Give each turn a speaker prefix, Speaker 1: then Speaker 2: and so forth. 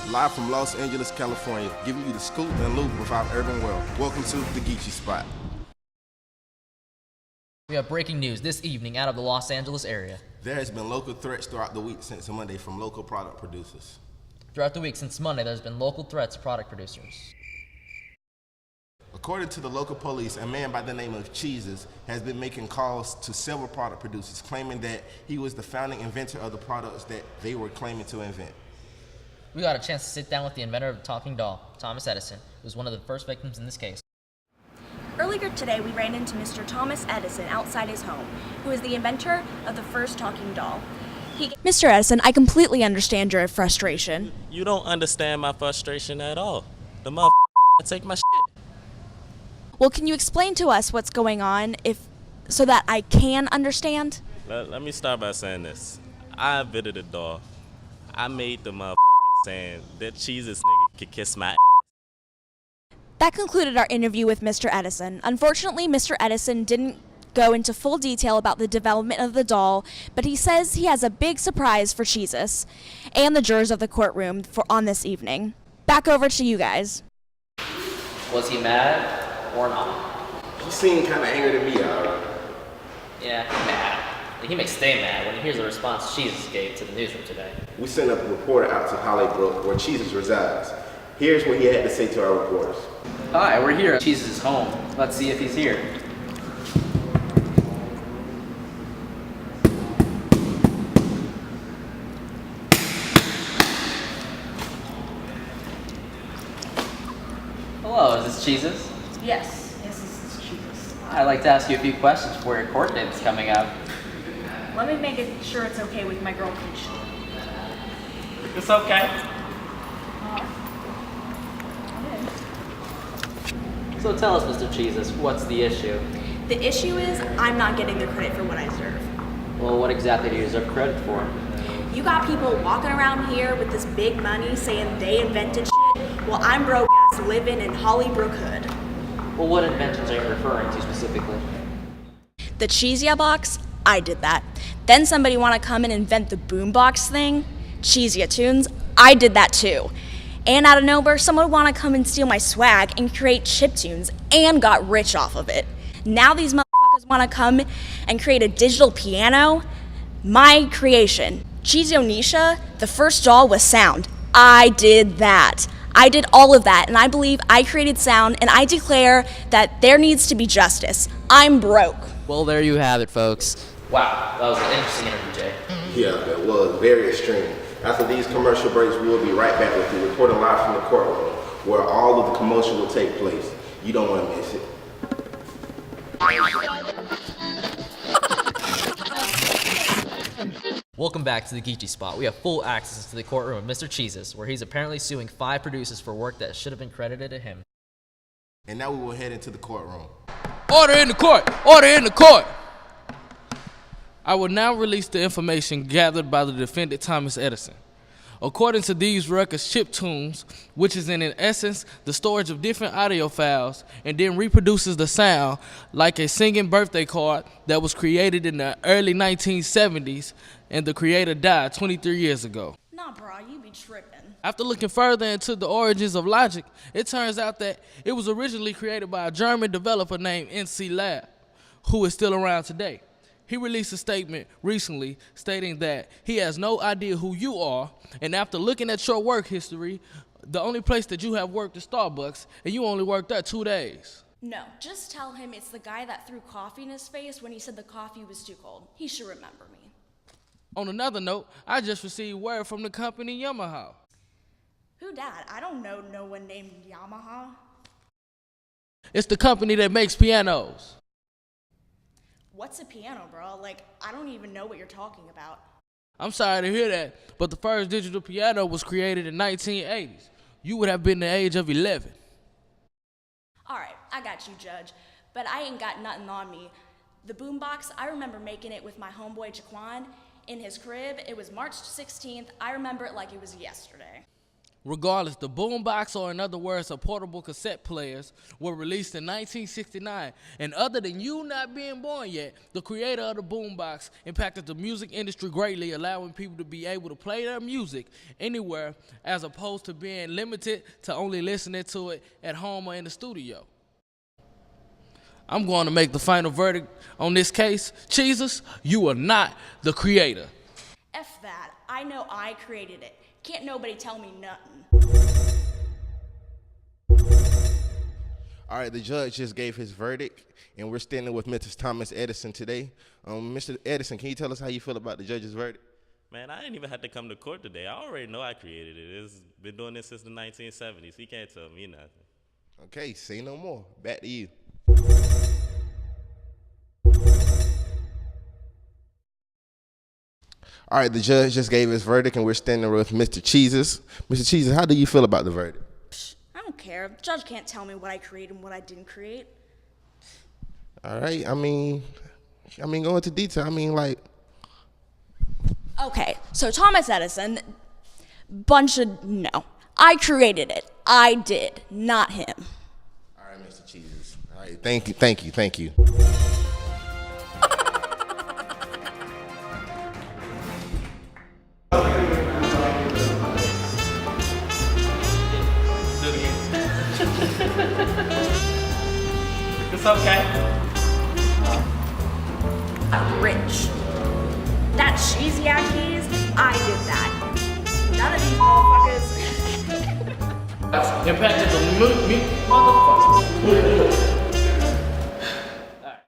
Speaker 1: Live from Los Angeles, California, giving you the scoop and loop without urban wealth. Welcome to the Geechi Spot.
Speaker 2: We have breaking news this evening out of the Los Angeles area.
Speaker 1: There has been local threats throughout the week since Monday from local product producers.
Speaker 2: Throughout the week since Monday, there's been local threats to product producers.
Speaker 1: According to the local police, a man by the name of Cheeses has been making calls to several product producers, claiming that he was the founding inventor of the products that they were claiming to invent.
Speaker 2: We got a chance to sit down with the inventor of the talking doll, Thomas Edison, who was one of the first victims in this case.
Speaker 3: Earlier today, we ran into Mr. Thomas Edison outside his home, who is the inventor of the first talking doll. Mr. Edison, I completely understand your frustration.
Speaker 4: You don't understand my frustration at all. The motherfucker take my shit.
Speaker 3: Well, can you explain to us what's going on so that I can understand?
Speaker 4: Let me start by saying this. I invented a doll. I made the motherfucking saying that Jesus nigga could kiss my ass.
Speaker 3: That concluded our interview with Mr. Edison. Unfortunately, Mr. Edison didn't go into full detail about the development of the doll, but he says he has a big surprise for Jesus and the jurors of the courtroom on this evening. Back over to you guys.
Speaker 2: Was he mad or not?
Speaker 1: He seemed kind of angry to me,
Speaker 2: Yeah, mad. He may stay mad when he hears the response Jesus gave to the newsroom today.
Speaker 1: We sent a reporter out to Hollybrook, where Cheeses resides. Here's what he had to say to our reporters.
Speaker 2: Hi, we're here at Jesus' home. Let's see if he's here. Hello, is this Jesus?
Speaker 5: Yes, this is Jesus.
Speaker 2: I'd like to ask you a few questions before your court date is coming up.
Speaker 5: Let me make sure it's okay with my girl Keisha.
Speaker 2: It's okay. So tell us, Mr. Jesus, what's the issue?
Speaker 3: The issue is I'm not getting the credit for what I deserve.
Speaker 2: Well, what exactly do you deserve credit for?
Speaker 3: You got people walking around here with this big money saying they invented shit, while I'm broke ass living in Hollybrook Hood.
Speaker 2: Well, what inventions are you referring to specifically?
Speaker 3: The Cheesia box, I did that. Then somebody want to come and invent the boombox thing, Cheesia tunes, I did that too. And out of nowhere, someone would want to come and steal my swag and create chiptunes and got rich off of it. Now these motherfuckers want to come and create a digital piano. My creation, Cheesionisha, the first doll with sound. I did that. I did all of that, and I believe I created sound, and I declare that there needs to be justice. I'm broke.
Speaker 2: Well, there you have it, folks. Wow, that was an interesting interview, Jay.
Speaker 1: Yeah, that was very extreme. After these commercial breaks, we will be right back with you, reporting live from the courtroom, where all of the commotion will take place. You don't want to miss it.
Speaker 2: Welcome back to the Geechi Spot. We have full access to the courtroom of Mr. Cheeses, where he's apparently suing 5 producers for work that should have been credited to him.
Speaker 1: And now we will head into the courtroom.
Speaker 6: Order in the court! Order in the court! I will now release the information gathered by the defendant Thomas Edison. According to these records, chiptunes, which is in essence the storage of different audio files and then reproduces the sound like a singing birthday card that was created in the early 1970s, and the creator died 23 years ago.
Speaker 3: Nah, bro, you be tripping.
Speaker 6: After looking further into the origins of logic, it turns out that it was originally created by a German developer named NC Lab, who is still around today. He released a statement recently stating that he has no idea who you are, and after looking at your work history, the only place that you have worked is Starbucks, and you only worked there 2 days.
Speaker 3: No, just tell him it's the guy that threw coffee in his face when he said the coffee was too cold. He should remember me.
Speaker 6: On another note, I just received word from the company Yamaha.
Speaker 3: Who dat? I don't know no one named Yamaha.
Speaker 6: It's the company that makes pianos.
Speaker 3: What's a piano, bro? Like, I don't even know what you're talking about.
Speaker 6: I'm sorry to hear that, but the first digital piano was created in the 1980s. You would have been the age of 11.
Speaker 3: All right, I got you, Judge, but I ain't got nothing on me. The boombox, I remember making it with my homeboy Jquan in his crib. It was March 16th. I remember it like it was yesterday.
Speaker 6: Regardless, the boombox, or in other words, a portable cassette players, were released in 1969. And other than you not being born yet, the creator of the boombox impacted the music industry greatly, allowing people to be able to play their music anywhere as opposed to being limited to only listening to it at home or in the studio. I'm going to make the final verdict on this case. Jesus, you are not the creator.
Speaker 3: F that. I know I created it. Can't nobody tell me nothing.
Speaker 1: All right, the judge just gave his verdict, and we're standing with Mr. Thomas Edison today. Mr. Edison, can you tell us how you feel about the judge's verdict?
Speaker 4: Man, I ain't even had to come to court today. I already know I created it. It's been doing this since the 1970s. He can't tell me nothing.
Speaker 1: Okay, say no more. Back to you. All right, the judge just gave his verdict, and we're standing with Mr. Cheeses. Mr. Cheeses, how do you feel about the verdict?
Speaker 3: I don't care. The judge can't tell me what I created and what I didn't create.
Speaker 1: All right, I mean, go into detail.
Speaker 3: Okay, so Thomas Edison, no. I created it. I did, not him.
Speaker 1: All right, Mr. Cheeses. All right, thank you.
Speaker 6: It's okay.
Speaker 3: I'm rich. That cheesy keys, I did that. None of these motherfuckers.
Speaker 6: Impacted the motherfuckers.